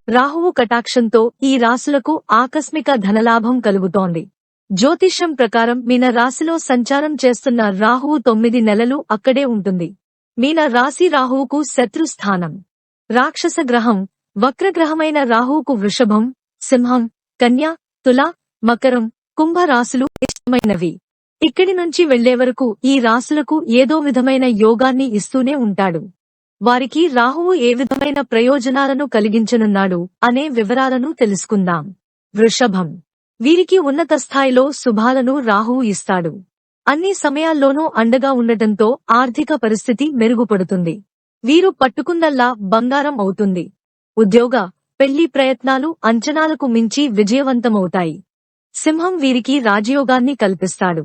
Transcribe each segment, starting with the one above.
రాహువు కటాక్షంతో ఈ రాశులకు ఆకస్మిక ధనలాభం కలుగుతోంది. జ్యోతిష్యం ప్రకారం మీన రాశిలో సంచారం చేస్తున్న రాహువు 9 నెలలు అక్కడే ఉంటుంది. మీన రాశి రాహువుకు శత్రు స్థానం. రాక్షస గ్రహం. వక్రగ్రహమైన రాహువుకు వృషభం, సింహం, కన్య, తుల, మకరం, కుంభ రాశులు ఇష్టమైనవి. ఇక్కడి నుంచి వెళ్లే వరకు ఈ రాశులకు ఏదో విధమైన యోగాన్ని ఇస్తూనే ఉంటాడు. వారికి రాహువు ఏ విధమైన ప్రయోజనాలను కలిగించనున్నాడు అనే వివరాలను తెలుసుకుందాం. వృషభం. వీరికి ఉన్నత స్థాయిలో శుభాలను రాహువు ఇస్తాడు. అన్ని సమయాల్లోనూ అండగా ఉండటంతో ఆర్థిక పరిస్థితి మెరుగుపడుతుంది. వీరు పట్టుకుందల్లా బంగారం అవుతుంది. ఉద్యోగ, పెళ్లి ప్రయత్నాలు అంచనాలకు మించి విజయవంతమవుతాయి. సింహం వీరికి రాజయోగాన్ని కల్పిస్తాడు.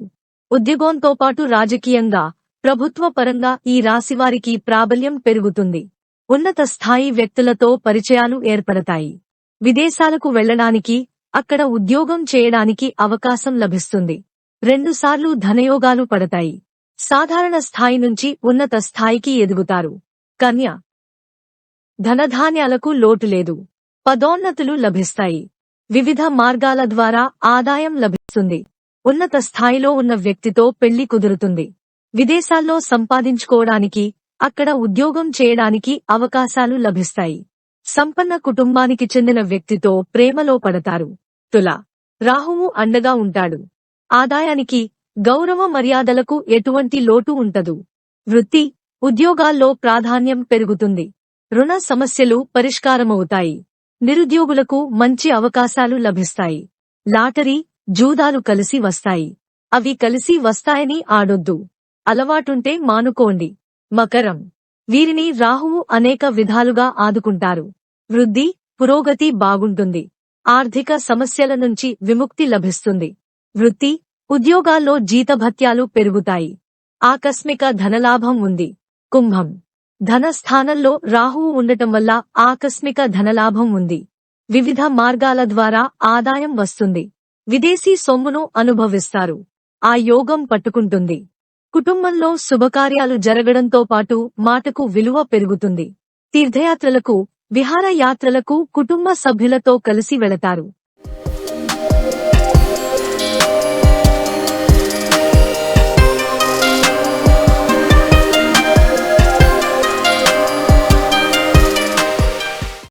ఉద్యోగంతో పాటు రాజకీయంగా, ప్రభుత్వ పరంగా ఈ రాశివారికి ప్రాబల్యం పెరుగుతుంది. ఉన్నత స్థాయి వ్యక్తులతో పరిచయాలు ఏర్పడతాయి. విదేశాలకు వెళ్లడానికి, అక్కడ ఉద్యోగం చేయడానికి అవకాశం లభిస్తుంది. 2 సార్లు ధనయోగాలు పడతాయి. సాధారణ స్థాయి నుంచి ఉన్నత స్థాయికి ఎదుగుతారు. కన్య. ధనధాన్యాలకు లోటు లేదు. పదోన్నతులు లభిస్తాయి. వివిధ మార్గాల ద్వారా ఆదాయం లభిస్తుంది. ఉన్నత స్థాయిలో ఉన్న వ్యక్తితో పెళ్లి కుదురుతుంది. విదేశాల్లో సంపాదించుకోవడానికి, అక్కడ ఉద్యోగం చేయడానికి అవకాశాలు లభిస్తాయి. సంపన్న కుటుంబానికి చెందిన వ్యక్తితో ప్రేమలో పడతారు. తుల. రాహువు అండగా ఉంటాడు. ఆదాయానికి, గౌరవ మర్యాదలకు ఎటువంటి లోటు ఉండదు. వృత్తి, ఉద్యోగాల్లో ప్రాధాన్యం పెరుగుతుంది. రుణ సమస్యలు పరిష్కారమవుతాయి. నిరుద్యోగులకు మంచి అవకాశాలు లభిస్తాయి. లాటరీ, జూదాలు కలిసి వస్తాయి. అవి కలిసి వస్తాయని ఆడొద్దు. అలవాటుంటే మానుకోండి. మకరం. వీరిని రాహువు అనేక విధాలుగా ఆదుకుంటారు. వృద్ధి, పురోగతి బాగుంటుంది. ఆర్థిక సమస్యల నుంచి విముక్తి లభిస్తుంది. వృత్తి, ఉద్యోగాల్లో జీతభత్యాలు పెరుగుతాయి. ఆకస్మిక ధనలాభం ఉంది. కుంభం. ధన స్థానంలో రాహువు ఉండటం వల్ల ఆకస్మిక ధనలాభం ఉంది. వివిధ మార్గాల ద్వారా ఆదాయం వస్తుంది. విదేశీ సొమ్మును అనుభవిస్తారు. ఆ యోగం పట్టుకుంటుంది. కుటుంబంలో శుభకార్యాలు జరగడంతో పాటు మాటకు విలువ పెరుగుతుంది. తీర్థయాత్రలకు, విహారయాత్రలకు కుటుంబ సభ్యులతో కలిసి వెళతారు.